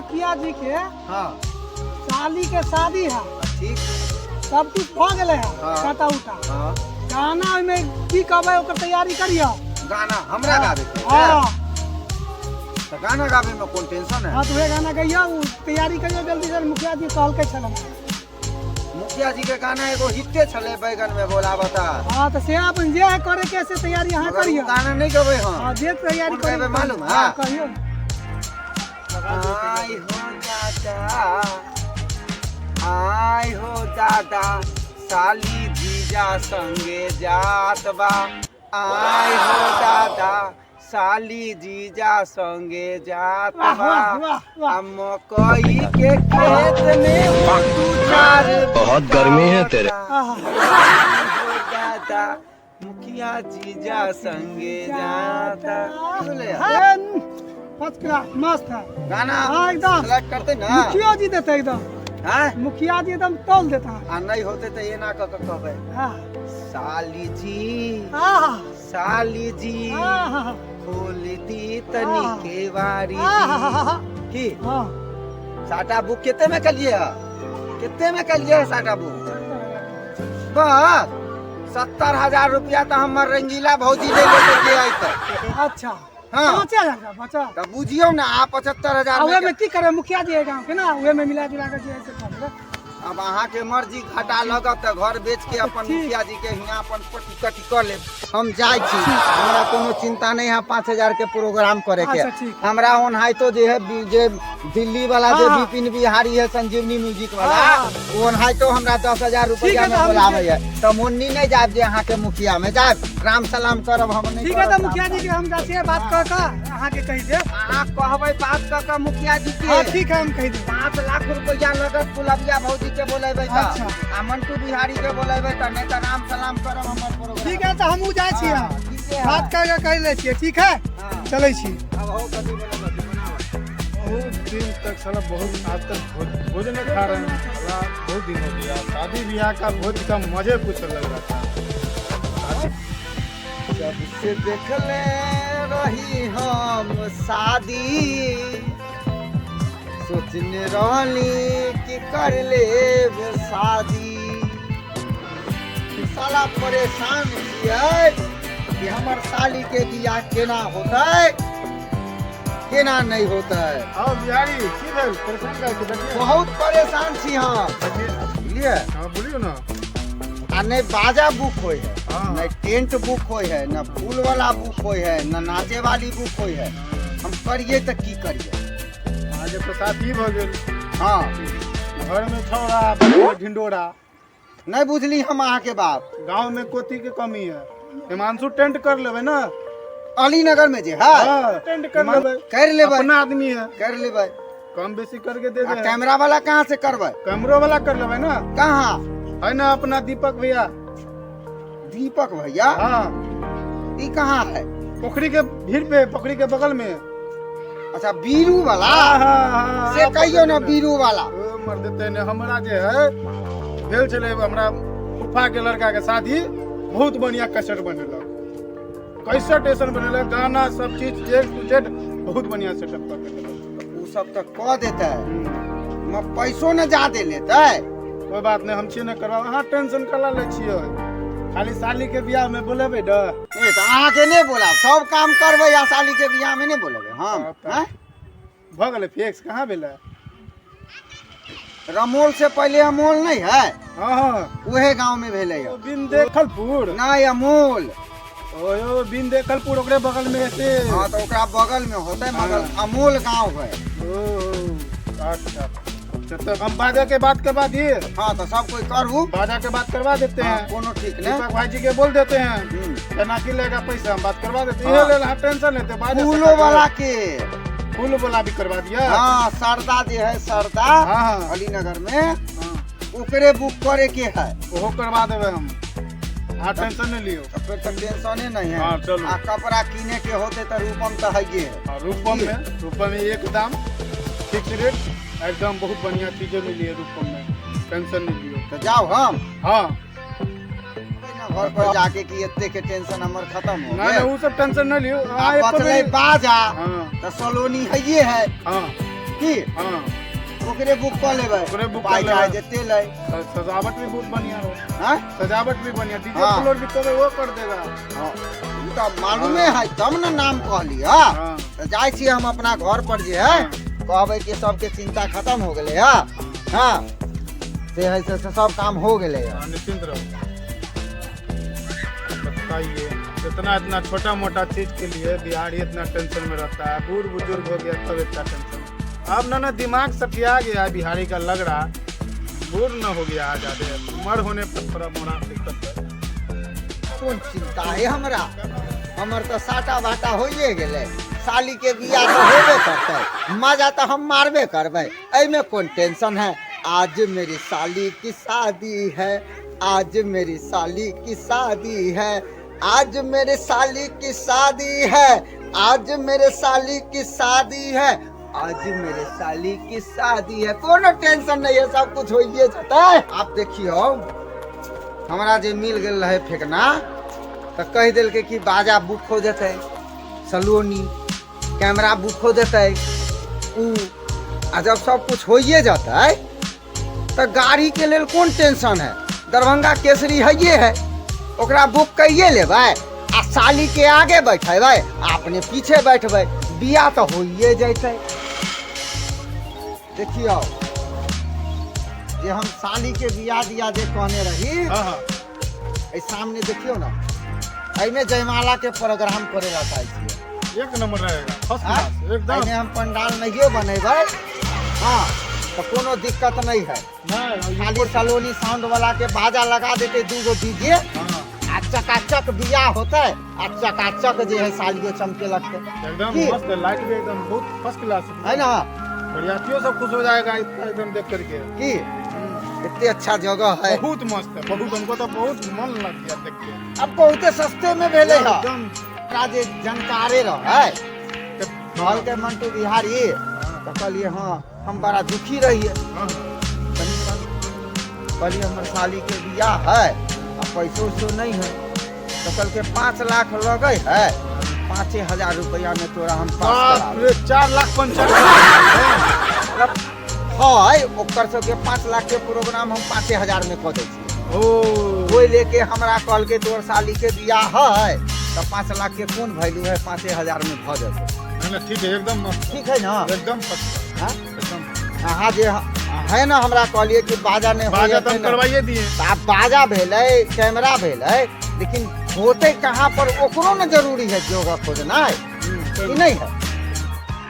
मुखिया जी के हाँ साली के शादी है, ठीक सब कुछ भ गेले है, हाँ। काटा उटा हाँ गाना में की कहबे ओकर तैयारी करियो। गाना हमरा गावे के है? हाँ तो गाना गावे में कौन टेंशन है? हाँ तो वे गाना गइयो, तैयारी करियो जल्दी से। मुखिया जी कहल के छलन। मुखिया जी के गाना एगो हिटे छले बैगन में बोला बता। हाँ तो से अपन जे है करे के से तैयारी यहाँ मगर करियो। उ गाना नहीं गवे हम। हाँ जे तैयारी कौन गावे मालूम है? हाँ कहियो। आई हो दादा, आई हो दादा, साली जीजा संगे जात बा। आई हो दादा, साली जीजा संगे जात वाह बा। वाह वाह वाह। मकई के खेत में दू चार बहुत गर्मी है तेरे। आहा। आई हो दादा, मुखिया जीजा संगे जाता। सुन फर्स्ट क्लास मस्त है गाना हाँ एकदम। सेलेक्ट करते ना। मुखिया जी देते एकदम, हैं? मुखिया जी एकदम तौल देता है। आ नहीं होते तो ये ना कहबे हाँ साली जी, आहा, साली जी, आहा, खोल दी तनी के वारी आहा, जी की हाँ। साटा बुक कितने में कलिए है? कितने में कलिए है साटा बुक? बस 70,000 रुपया तो हमार रंगीला भौजी ले लेके आई तो। अच्छा हाँ 5,000 का बचा। तो बुझियो ना आप 75,000 उहे में में। की करे मुखिया जी है गाँव के ना, उहे में मिला जुला के जे है से कर देबै। अब अहाँ के मर्जी घाटा लगत तो घर बेच के अपन ठीक। मुखिया जी के हियां अपन पट्टी कटी कर ले। हम जाय छी, हमरा कोनो चिंता नहीं है 5,000 के प्रोग्राम करे के। अच्छा, ठीक। हमरा ओन है तो जे है जे दिल्ली वाला जे हाँ। विपिन बिहारी है संजीवनी म्यूजिक वाला, हाँ। ओन है तो हमरा 10,000 ठीक रुपया है, में तो हम बुलावे है। तो मुन्नी नहीं जाब जे अहाँ के मुखिया में जाब, राम सलाम करब हम नहीं। ठीक है करब तो मुखिया जी के हम जाते बात कर के अहाँ के कहि दे। अहाँ कहबै बात क के मुखिया जी हाँ के ठीक है हम कहि दे। 5 लाख रुपया नगद गुलबिया भौजी के बोलेबै त, अच्छा। आ मंटू बिहारी के बोलेबै त, नहीं त राम सलाम करब हमर प्रोग्राम। ठीक है तो हमहू जाय छी, हाँ, ठीके है। बात कर के कहि ले छी। ठीक है हाँ। चलै छी। अब हो कथी बोलेबै बनाओ। बहुत दिन तक साला बहुत आज तक भोज न खा रहे हैं साला, बहुत दिन हो गया। शादी ब्याह का भोज का मजे कुछ अलग रहता है। जब से देखले रही हम शादी, सोचने रहली कि कर ले शादी। साला परेशान छियै कि हमर साली के बियाह केना होतै, केना नहीं होतै। आओ बिहारी की भेल परेशान का के देखिए। बहुत परेशान छी हम, बुझलिए। हां बोलियो ना। आ नहीं बाजा बुक होय है, हाँ। नहीं टेंट बुक होय है, न फूल वाला बुक होय है, न नाचे वाली बुक होय है। हम करिए तो की करिए। आज तो साथी भ गेल। हाँ घर में छौड़ा बड़ा ढिंडोरा। नहीं बुझली हम अहाँ के बात। गांव में कोती के कमी है। हिमांशु टेंट कर लेबे ना। अली नगर में जे है हां टेंट कर लेबे। कर लेबै, अपना आदमी है, कर लेबै। कम बेसी करके दे आ दे। कैमरा वाला कहाँ से करबै? कैमरो वाला कर लेबे ना। कहाँ? है ना अपना दीपक भैया। दीपक भैया? हाँ ई कहाँ है? पोखरी के भीड़ पे, पोखरी के बगल में। अच्छा बीरू वाला हाँ, से कहियो ना, बीरू वाला। ओ मर देते ने हमरा जे है भेल चले हमरा फूफा के लड़का के शादी, बहुत बढ़िया कैसेट बनेलक। कैसेट स्टेशन बनेलक, गाना सब चीज ए टू जेड बहुत बढ़िया सेटअप कर देलक। उ सब तो कह देते है, म पैसो न ज्यादा लेते। कोई बात नहीं, हम छी न करवा। अहाँ टेंशन कला ले छियै, खाली साली के बियाह में बोलेबे ड। ए तो अहाँ के नहीं बोला, सब काम करबै या साली के बियाह में नहीं बोलेबै हम? हैं? भ गेलै फिक्स कहाँ भेलै? रमोल से पहले अमोल नहीं है, हाँ हाँ उहे गांव में भेले है। बिन देखलपुर। नहीं अमोल। ओयो बिन देखलपुर ओकरे बगल में से। हाँ तो ओकरा बगल में होते, मगर अमोल गांव है। अच्छा तो हम बाजा के बात करवा दिए। हाँ तो सब कोई करू, बाजा के बात करवा देते हाँ, हैं। कोनो ठीक दीपक नहीं। भाई जी के बोल देते हैं, हम्म। केना की लेगा पैसा हम बात करवा देते हाँ। हैं। ये ले ला, टेंशन लेते बाजा फूलो वाला के, फूल वाला भी करवा दिया। हाँ सरदा जे है सरदा, हाँ। अली नगर में, हाँ, ओकरे बुक करे के है। ओहो करवा देवे हम। हाँ टेंशन नहीं लियो। तो फिर तो टेंशने नहीं है। हाँ, चलो। आ कपड़ा किने के होते तो रूपम तो है ये। हाँ, रूपम में एकदम फिक्स रेट, एकदम बहुत बढ़िया चीजें मिली है रूपम में, टेंशन नहीं लियो। तो जाओ हम हाँ घर पर जाके कि इतने के टेंशन हमर खत्म हो ना गए। वो सब टेंशन नहीं लियो। आ बचले बाजा हाँ तो सलोनी है ये है, हाँ की हाँ ओकरे बुक कर लेबै ओकरे बुक पाई कर चाहे लेबै। जते ले सजावट भी बहुत बढ़िया हो, हां सजावट भी बढ़िया, डीजे हाँ। फ्लोर भी कबे वो कर देगा। तो मालूमे है तब ना नाम कहली हां हाँ तो जाय छी हम अपना घर पर जे है कहबै कि सबके चिंता खत्म हो गेलै हां से है से सब काम हो गेलै हाँ, निश्चिंत रहो। बताइए इतना इतना छोटा मोटा चीज के लिए बिहारी इतना टेंशन में रहता है, बूढ़ बुजुर्ग हो गया तब इतना टेंशन। अब ना दिमाग सटिया गया है बिहारी का, लग रहा बूढ़ न हो गया है ज्यादा, उम्र होने पर थोड़ा मोड़ा दिक्कत है। कोन चिंता है हमरा हमर तो साटा बाटा होइए गेलै साली के बियाह तो होबे करतै मजा तो हम मारबे करबै एमे कौन टेंशन है। आज मेरी साली की शादी है, आज मेरी साली की शादी है, आज मेरे साली की शादी है, आज मेरे साली की शादी है, आज मेरे साली की शादी है। कोनो टेंशन नहीं है, सब कुछ होइए जाता है। आप देखियो हमरा जे मिल गेल रहे फेकना तो कह दिल के कि बाजा बुक हो जाते, सलोनी कैमरा बुक हो जाते, आ जब सब कुछ होइए जाता है तो गाड़ी के लेल कौन टेंशन है। दरभंगा केसरी है ओकरा बुक कइए लेबै आ साली के आगे बैठेबै अपने पीछे बैठबै, बियाह तो होइए जैते। देखियो जे हम साली के बियाह दिया जे कहने रही हाँ हाँ ए सामने देखियो ना एमे जयमाला के प्रोग्राम करे रहता है, एक नंबर रहेगा, फर्स्ट क्लास एकदम। एमे हम पंडाल नहीं बनेबै हाँ तो कोनो दिक्कत नहीं है। नहीं, खाली सलोनी साउंड वाला के बाजा लगा देते दूगो डीजे हाँ, आ चकाचक बियाह होते आ चकाचक जे है सालियो चमके लगते एकदम की? मस्त, लाइट भी एकदम बहुत फर्स्ट क्लास है ना बरियातियों सब खुश हो जाएगा इसका एकदम देख करके। की इतनी अच्छा जगह है, बहुत मस्त है, बहुत, हमको तो बहुत मन लग गया देख के। अब बहुते सस्ते में भेले है। एकदम ओकरा जे जानकारे रहे कहल के मंटू बिहारी तो कहलिए हाँ हम बड़ा दुखी रहिए, हाँ, कहलिए हमर साली के बियाह है अब पैसो उसो नहीं है तो कल के 5 लाख लगे है, 5,000 रुपया में तोरा हम पास बाप करा रे, 4,95,000 है ओकर सबके 5 लाख के प्रोग्राम हम 5,000 में कऽ दै छी। ओ कोई लेके हमरा कहल के तोर साली के बियाह है तो 5 लाख के कौन वैल्यू है, 5,000 में भऽ जाते। है ना, ठीक है एकदम मस्त, ठीक है ना एकदम फर्स्ट हाँ? एकदम। अहाँ जे है ना हमरा कहलिए कि बाजा ने बाजा तो हम करवाइए दिए। आप बाजा भेलै कैमरा भेलै लेकिन होते कहाँ पर ओकरो न जरूरी है जगह खोजना है कि नहीं है।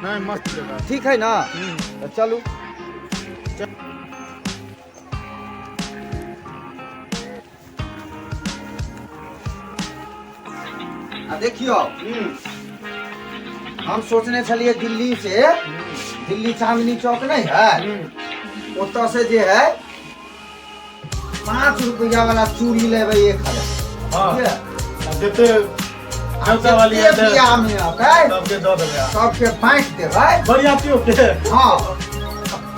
नहीं मस्त जगह। ठीक है ना तो चलू देखियो हम सोचने छलिए दिल्ली से दिल्ली चांदनी चौक नहीं है ओतऽ से जे है 5 रुपया वाला चूड़ी लेबै 1,000 हाँ बुझलियै? देते खर्चा वाली है जते बियाह में ओके सबके दो देगा, सबके बांट देबै बरियातियों के। हाँ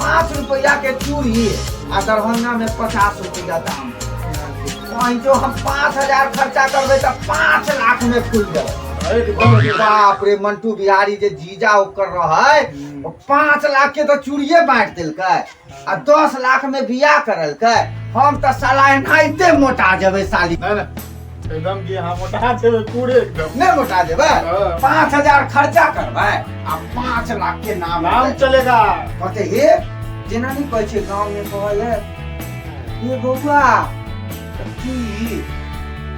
5 रुपया के चूड़ी आ दरभंगा में 50 रुपया दाम कहीं जो हम 5,000 खर्चा करबै तो 5 लाख में खुल जाए। एकदम बाप रे मंटू बिहारी जे जीजा ओकर रहे 5 लाख के तो चूड़िए बांट दिलकै आ 10 लाख में बियाह करलकै। हम तो साला एनाहिते मोटा जेबै साली नहीं ना एकदम कि हाँ मोटा छे पूरे एकदम नहीं मोटा जेबै। हाँ। 5,000 खर्चा करबै आ 5 लाख के नाम नाम लेबै। चलेगा। कहते हे जेना नहीं कहै छै गांव में कहल ये बौआ की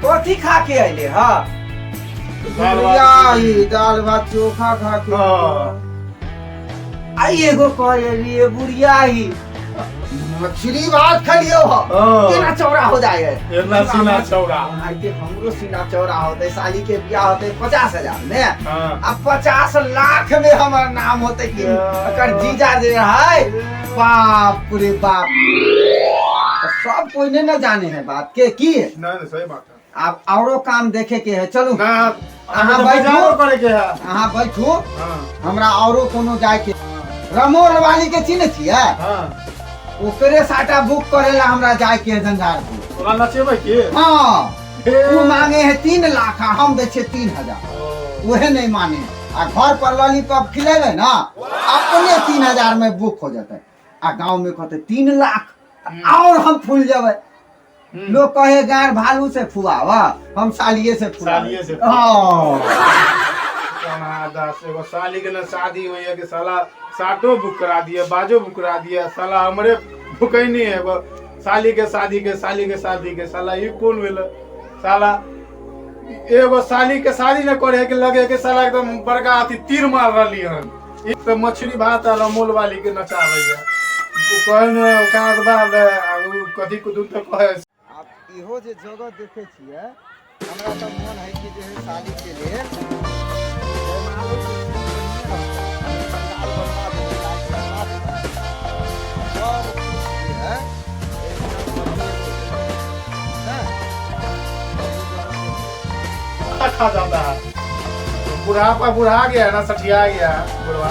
कथी खा के अइले ह दाल भात। बिरयानी दाल भात चोखा खा के हाँ। आई एगो कहलिए बुढ़ियाई मछली भात खलियो ह हाँ। केना चौड़ा हो जाए इतना सीना चौड़ा। आइते हमरो सीना चौड़ा होते साली के बियाह होते 50,000 में हाँ। अब 50 लाख में हमार नाम होते कि यार। अकर जीजा जे है बाप रे बाप तो सब कोई ने न जाने है बात के की है। नहीं सही बात है। आप औरो काम देखे के है चलू ना अहाँ तो बैठू। बाजारो करे के है। अहाँ बैठू हाँ हमरा औरो कोनो जाय के रमोल वाली के चिन्ह छियै हाँ ओकरे साटा बुक करेला हमरा जाय के है झंझारपुर। तोरा नचेबै की? हाँ हे। वो मांगे है 3 लाख हम दे छे 3,000 वहे नहीं माने आ घर पर लॉलीपॉप खिलेबे ना अपने 3,000 में बुक हो जाते। आ गांव में कहते 3 लाख और हम फूल जावे। लोग कहे गार भालू से फुआवा, हम सालिए से सालिए से हाँ। एगो साली के ना शादी हुई है कि साला साटो बुक करा दिया, बाजो बुक करा दिया, साला हमरे बुक ही नहीं है। एगो साली के शादी के साला ये कौन भेल साला? एगो साली के शादी न करे के लगे के साला एकदम बड़का अथी तीर मार रही हन। एक तो मछली भात और अमूल वाली के नचावे है। कहन कांद बाल कथी कुदू तो कहे। आप इहो जे जगह देखे छिए, हमरा तो मन है कि जे साली के लिए जयमाला पंडाल बनवा देते, लाइट लगा देते। और है खा जाता है। बुढ़ापा बुढ़ा गया ना, सठिया गया बुढ़वा।